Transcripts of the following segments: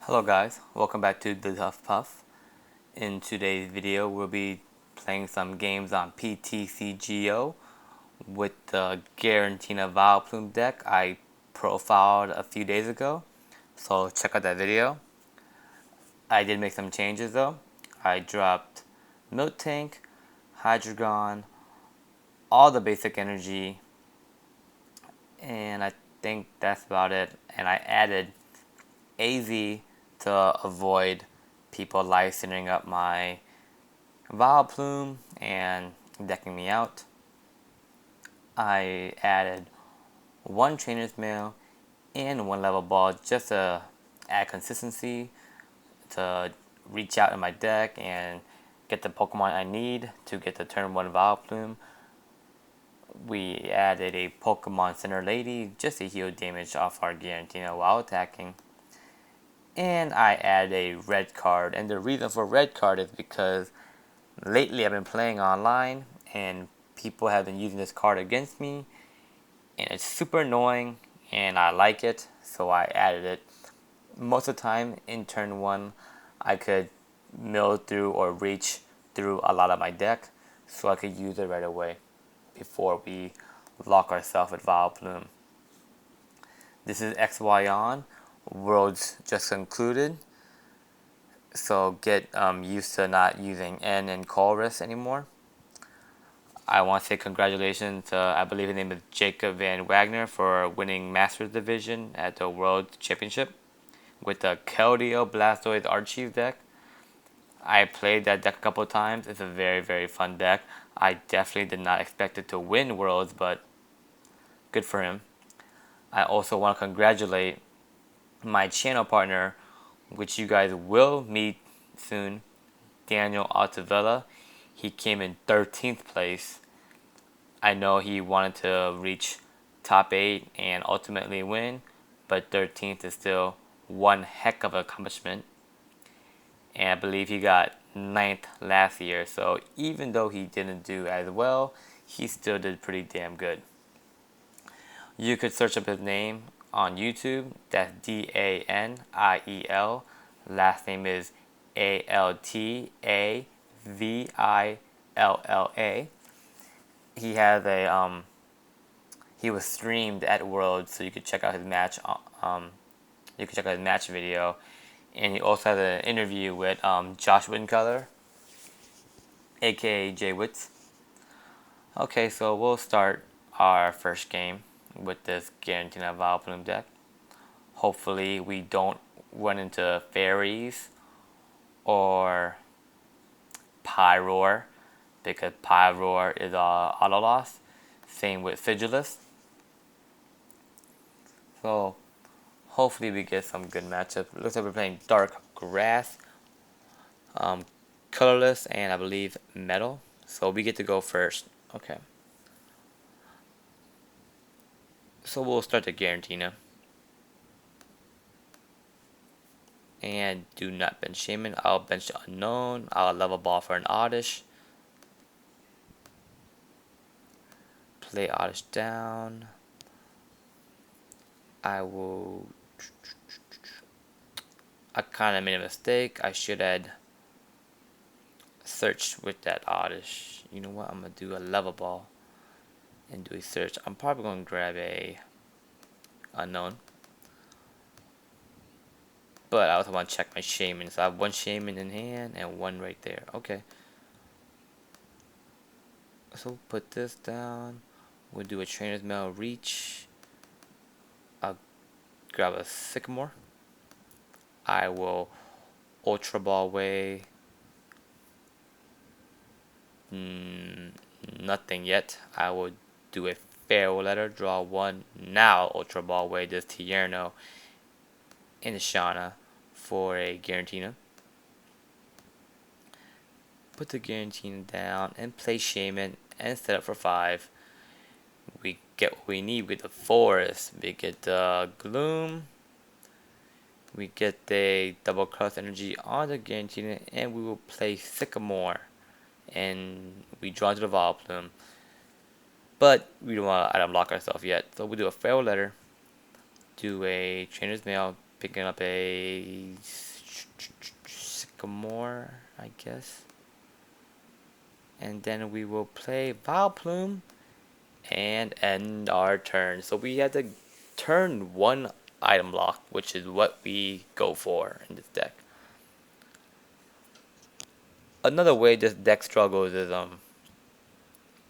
Hello guys, welcome back to the Tough Puff. In today's video we'll be playing some games on PTCGO with the Giratina Vileplume deck I profiled a few days ago, so check out that video. I did make some changes though. I dropped Milk Tank, Hydreigon, all the basic energy, and I think that's about it. And I added AZ to avoid people licensing up my Vileplume and decking me out. I added one Trainer's Mail and one Level Ball just to add consistency, to reach out in my deck and get the Pokemon I need to get the turn 1 Vileplume. We added a Pokemon Center Lady just to heal damage off our Giratina while attacking. And I added a red card, and the reason for red card is because lately I've been playing online and people have been using this card against me, and it's super annoying and I like it, so I added it. Most of the time in turn 1 I could mill through or reach through a lot of my deck, so I could use it right away before we lock ourselves with Vileplume. This is XY on. Worlds just concluded, so get used to not using N and Chorus anymore. I want to say congratulations to, I believe his name is Jacob Van Wagner, for winning Masters Division at the World Championship with the Keldeo Blastoise Archive deck. I played that deck a couple of times. It's a very, very fun deck. I definitely did not expect it to win Worlds, but good for him. I also want to congratulate my channel partner, which you guys will meet soon, Daniel Altavella. He came in 13th place. I know he wanted to reach top 8 and ultimately win, but 13th is still one heck of an accomplishment. And I believe he got 9th last year, so even though he didn't do as well, he still did pretty damn good. You could search up his name on YouTube. That's Daniel. Last name is Altavilla. He has a he was streamed at Worlds, so you could check out his match. You could check out his match video, and he also has an interview with Josh Wincolor, aka Jay Witz. Okay, so we'll start our first game with this Giratina Vileplume deck. Hopefully we don't run into fairies or Pyroar, because Pyroar is auto loss. Same with Sigilus. So hopefully we get some good matchups. Looks like we're playing Dark Grass, Colorless, and I believe Metal. So we get to go first. Okay. So we'll start the Giratina. And do not bench Shaman. I'll bench the Unknown. I'll level ball for an Oddish. Play Oddish down. I kind of made a mistake. I should have searched with that Oddish. You know what? I'm going to do a level ball and do a search. I'm probably going to grab a Unknown. But I also want to check my Shaman. So I have one Shaman in hand and one right there. Okay. So put this down. We'll do a Trainer's Mail Reach. I'll grab a Sycamore. I will Ultra Ball away. Nothing yet. I will do a Farewell Letter. Draw one. Now Ultra Ball away this Tierno and a Shauna for a Giratina. Put the Giratina down and play Shaman and set up for 5. We get what we need with the Forest. We get the Gloom. We get the Double Cross Energy on the Giratina, and we will play Sycamore. And we draw into the Vileplume. But we don't want to item lock ourselves yet. So we'll do a Farewell Letter. Do a Trainer's Mail. Picking up a Sycamore, I guess. And then we will play Vileplume and end our turn. So we had to turn one item lock, which is what we go for in this deck. Another way this deck struggles is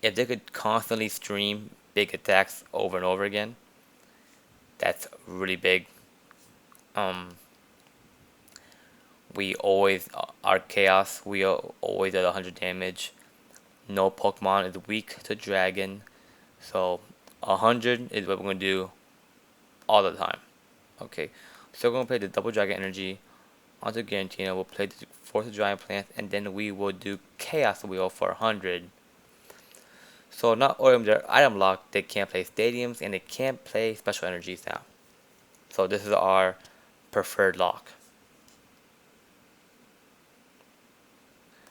if they could constantly stream big attacks over and over again, that's really big. We always our chaos. We are always at 100 damage. No Pokemon is weak to dragon, so 100 is what we're gonna do all the time. Okay, so we're gonna play the double dragon energy onto Giratina. We'll play the force of giant plants, and then we will do chaos wheel for 100. So not only their item lock, they can't play stadiums and they can't play special energies now. So this is our preferred lock.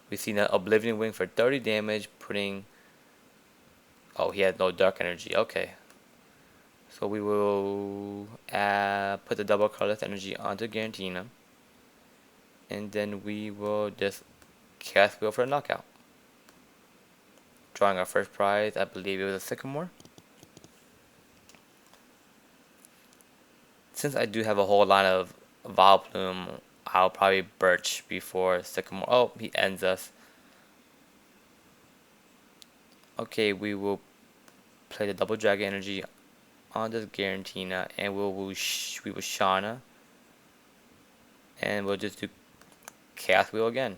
We see the Oblivion Wing for 30 damage, putting... Oh, he has no dark energy. Okay. So we will put the double colorless energy onto Giratina. And then we will just cast wheel for a knockout. Drawing our first prize, I believe it was a Sycamore. Since I do have a whole line of Vileplume, I'll probably Birch before Sycamore. Oh, he ends us. Okay, we will play the double dragon energy on this Giratina, and we will Shauna, and we'll just do Chaos Wheel again.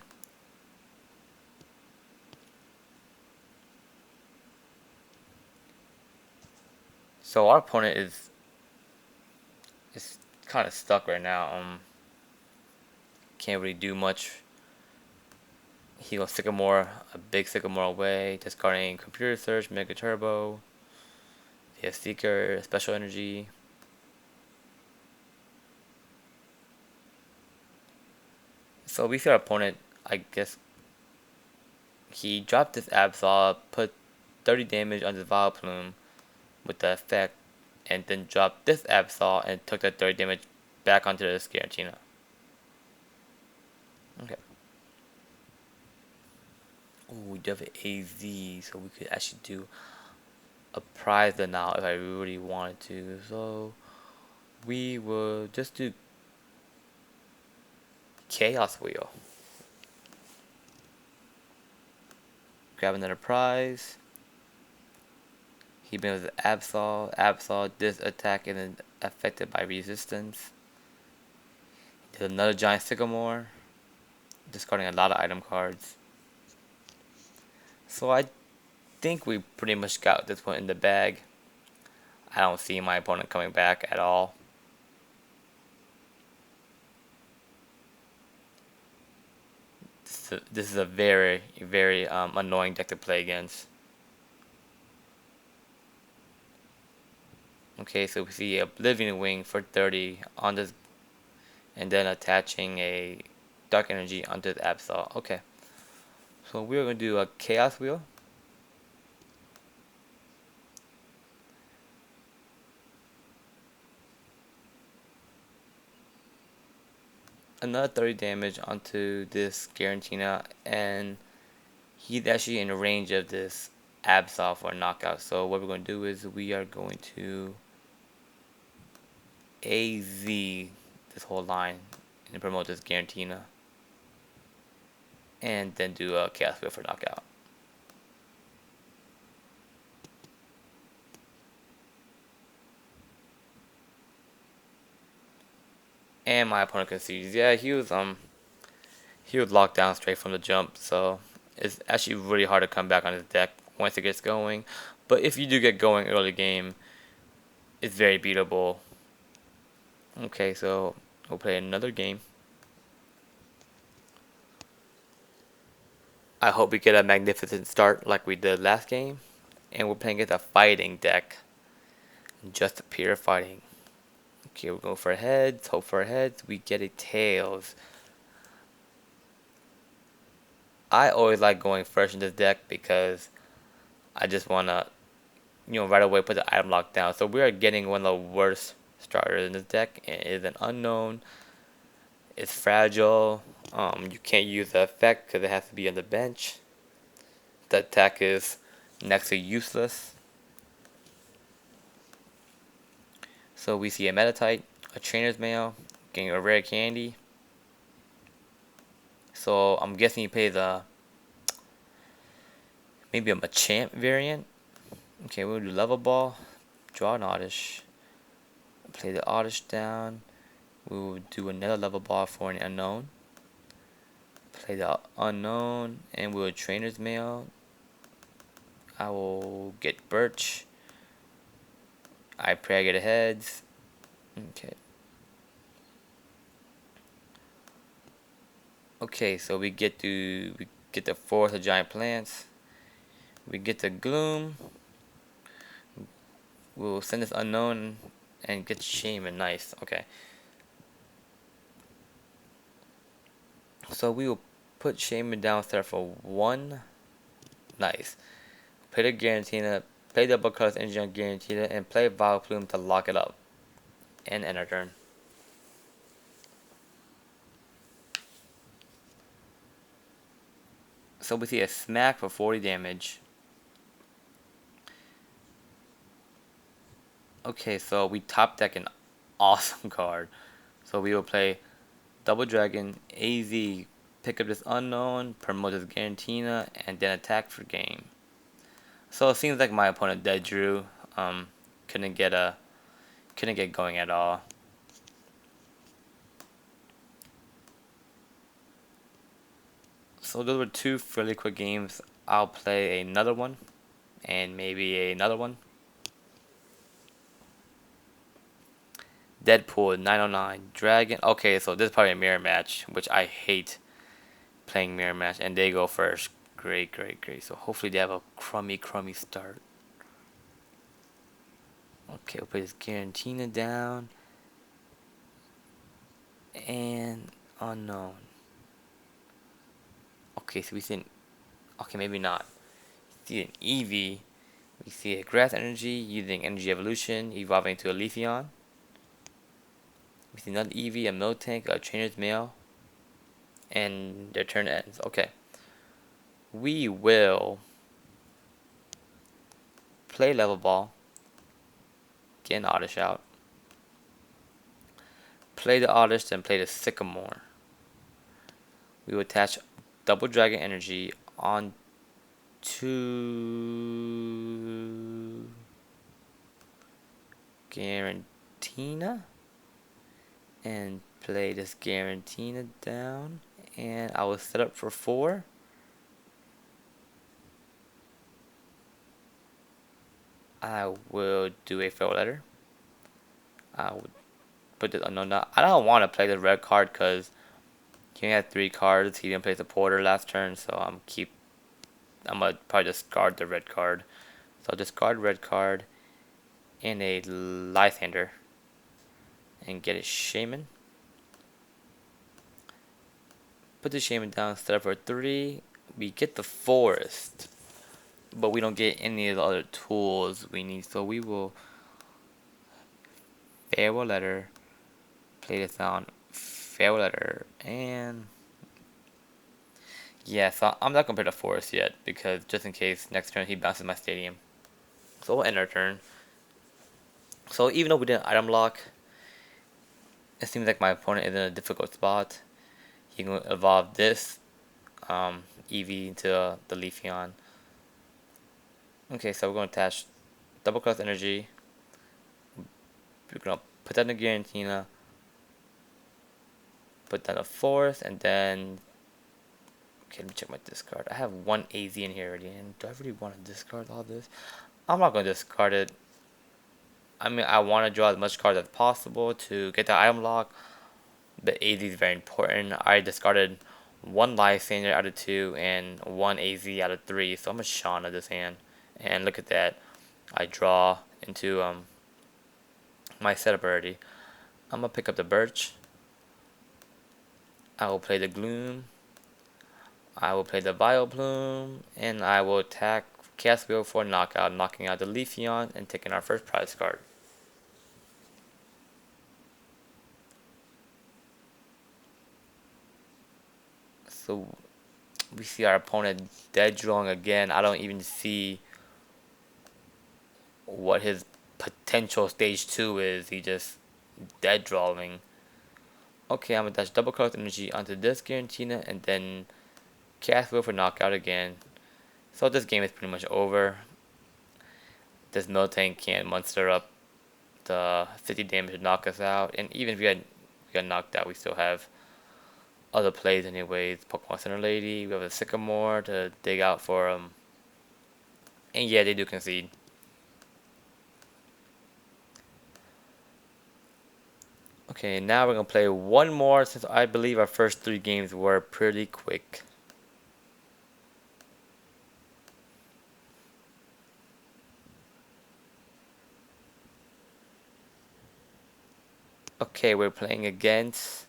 So our opponent is kind of stuck right now. Can't really do much. He goes Sycamore, a big Sycamore away, discarding Computer Search, Mega Turbo, the Seeker, Special Energy. So we see our opponent, I guess, he dropped this Absol, put 30 damage on the Vileplume with the effect, and then dropped this Absol and took that 30 damage back onto the Giratina. Okay. Oh, we do have an AZ, so we could actually do a prize now if I really wanted to. So we will just do Chaos Wheel. Grab another prize. He brings the Absol. Absol, this attack isn't affected by resistance. He does another giant Sycamore, discarding a lot of item cards. So I think we pretty much got this one in the bag. I don't see my opponent coming back at all. This is a very, very annoying deck to play against. Okay, so we see a Oblivion Wing for 30 on this, and then attaching a Dark Energy onto the Absol. Okay, so we're going to do a Chaos Wheel. Another 30 damage onto this Giratina, and he's actually in range of this Absol for a knockout. So what we're going to do is we are going to AZ this whole line and promote this Giratina, and then do a Chaos Wheel for knockout. And my opponent concedes. Yeah, he was locked down straight from the jump, so it's actually really hard to come back on his deck once it gets going. But if you do get going early game, it's very beatable. Okay, so we'll play another game. I hope we get a magnificent start like we did last game. And we're playing against a fighting deck. Just pure fighting. Okay, we're going for heads. Hope for heads. We get a tails. I always like going first in this deck because I just want to, right away put the item lock down. So we are getting one of the worst starter in this deck, and it is an unknown. It's fragile. You can't use the effect because it has to be on the bench. The attack is next to useless. So we see a Metatite, a Trainer's Mail, getting a rare candy. So I'm guessing he plays maybe a Machamp variant. Okay, we'll do Level Ball, draw an Oddish, play the Oddish down. We will do another Level Ball for an unknown. Play the unknown, and we'll Trainer's Mail. I will get Birch. I pray I get a heads. Okay. Okay, so we get the fourth of giant plants. We get the gloom. We'll send this unknown and get Shaman. Nice. Okay. So we will put Shaman downstairs for 1. Nice. Play the Giratina, play double colors energy on Giratina, and play Vileplume to lock it up. And end our turn. So we see a smack for 40 damage. Okay, so we top deck an awesome card. So we will play Double Dragon, AZ, pick up this unknown, promote this Giratina, and then attack for game. So it seems like my opponent dead drew. Couldn't get going at all. So those were 2 fairly quick games. I'll play another one, and maybe another one. Deadpool 909 Dragon. Okay, so this is probably a mirror match, which I hate playing mirror match, and they go first. Great. So hopefully they have a crummy start. Okay, we'll put this Giratina down. And unknown. Okay, so we see okay, maybe not. We see an Eevee. We see a Grass Energy using Energy Evolution, evolving to a Leafeon. We see another Eevee, a Miltank, a Trainer's Mail. And their turn ends. Okay. We will play Level Ball. Get an Oddish out. Play the Oddish, then play the Sycamore. We will attach Double Dragon Energy on to Giratina. And play this Giratina down. And I will set up for 4. I will do a fail letter. I would put this unknown down. I don't want to play the red card because he only had 3 cards. He didn't play supporter last turn, so I'm gonna probably discard the red card. So I'll discard red card and a Lysander and get a Shaman. Put the Shaman down, set up for 3. We get the Forest, but we don't get any of the other tools we need. So we will farewell letter, play this down, farewell letter, and yeah. So I'm not gonna play the Forest yet because just in case next turn he bounces my stadium. So we'll end our turn. So even though we didn't item lock, it seems like my opponent is in a difficult spot. He can evolve this Eevee into the Leafeon. Okay, so we're going to attach double cross energy. We're going to put that in the Giratina, put that in a Forest, and then okay, let me check my discard. I have 1 AZ in here already, and do I really want to discard all this? I'm not going to discard it. I mean, I want to draw as much cards as possible to get the item lock, but AZ is very important. I discarded 1 Lysander out of 2 and 1 AZ out of 3, so I'm a Shauna this hand. And look at that, I draw into my setup already. I'm gonna pick up the Birch. I will play the Gloom. I will play the Vileplume, and I will attack Chaos Wheel for knockout, knocking out the Leafeon and taking our first prize card. So we see our opponent dead drawing again. I don't even see what his potential stage 2 is. He just dead drawing. Okay, I'm gonna dash double color energy onto this Giratina and then cast Will for knockout again. So this game is pretty much over. This Miltank can't monster up the 50 damage to knock us out, and even if we got knocked out, we still have other plays anyways. Pokemon Center Lady, we have a Sycamore to dig out for them. And yeah, they do concede. Okay, now we're gonna play one more since I believe our first 3 games were pretty quick. Okay, we're playing against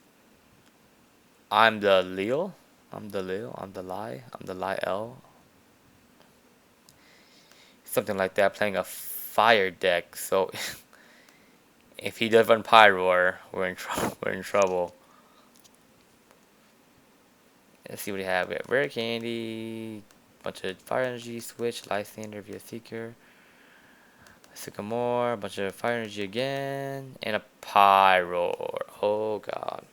I'm the Leo. I'm the Leo. I'm the Lie. I'm the Lie L. Something like that, playing a fire deck. So if he does run Pyroar, we're in trouble. We're in trouble. Let's see what we have. We have Rare Candy, bunch of Fire Energy, Switch, Lysander via Seeker, Sycamore, bunch of Fire Energy again, and a Pyroar. Oh god.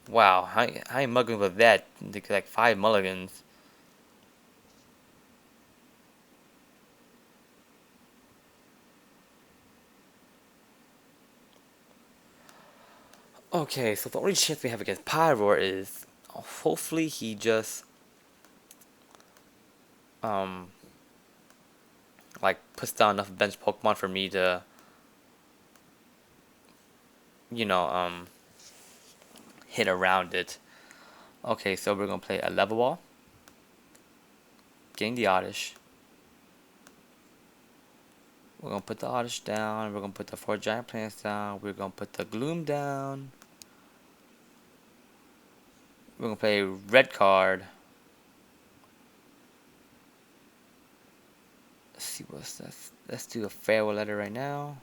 Wow, how you mugging with that? Like 5 mulligans. Okay, so the only chance we have against Pyroar is hopefully he just um like puts down enough bench Pokemon for me to you know hit around it. Okay, so we're gonna play a level ball, gain the Oddish. We're gonna put the Oddish down, we're gonna put the 4 giant plants down, we're gonna put the Gloom down. We're gonna play red card. Let's see what's that. Let's do a farewell letter right now.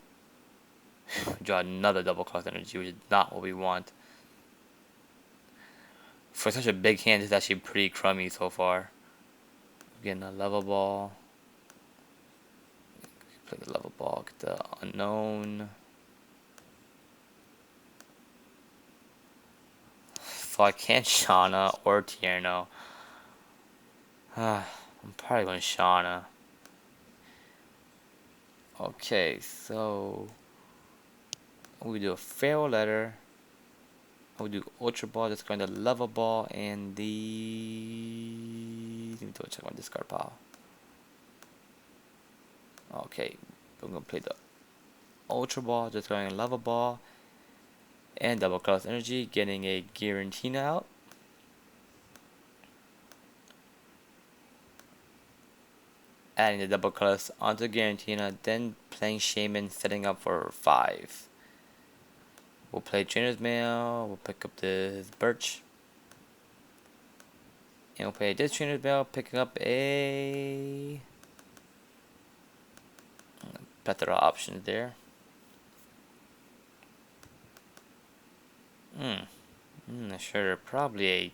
Draw another double cost energy, which is not what we want. For such a big hand, it's actually pretty crummy so far. Getting a level ball. Play the level ball, get the unknown. So I can't Shauna or Tierno. I'm probably going Shauna. Okay, so we do a farewell letter. We do Ultra Ball, just going to level ball and the. Let me do a check on discard pile. Okay, we're gonna play the Ultra Ball, just going to level ball and double cross energy, getting a Giratina out. Adding the double colors onto Giratina, then playing Shaman, setting up for 5. We'll play Trainer's Mail, we'll pick up this Birch. And we'll play this Trainer's Mail, picking up a plethora of options there. Sure, probably a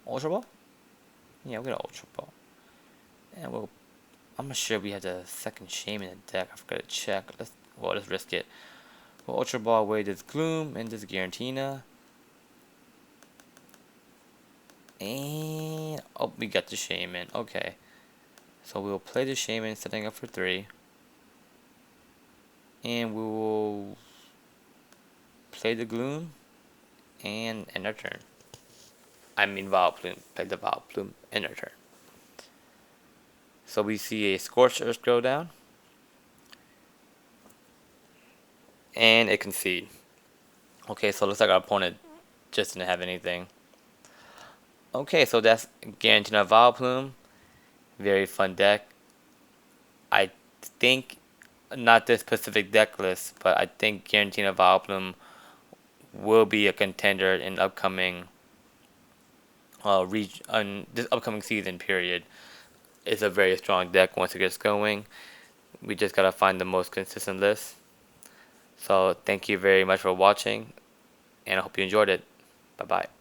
Ultra Ball? Yeah, we'll get an Ultra Ball. And I'm not sure we have the second Shaman in the deck. I forgot to check. Let's risk it. We'll Ultra Ball away this Gloom and this Giratina. And oh, we got the Shaman. Okay. So we'll play the Shaman, setting up for 3. And we will play the Gloom and end our turn. I mean Vileplume. Play the Vileplume, end our turn. So we see a Scorched Earth go down. And a concede. Okay, so it looks like our opponent just didn't have anything. Okay, so that's Giratina Vileplume. Very fun deck. I think, not this specific deck list, but I think Giratina Vileplume will be a contender in upcoming this upcoming season period. It's a very strong deck once it gets going. We just gotta find the most consistent list. So thank you very much for watching, and I hope you enjoyed it. Bye bye.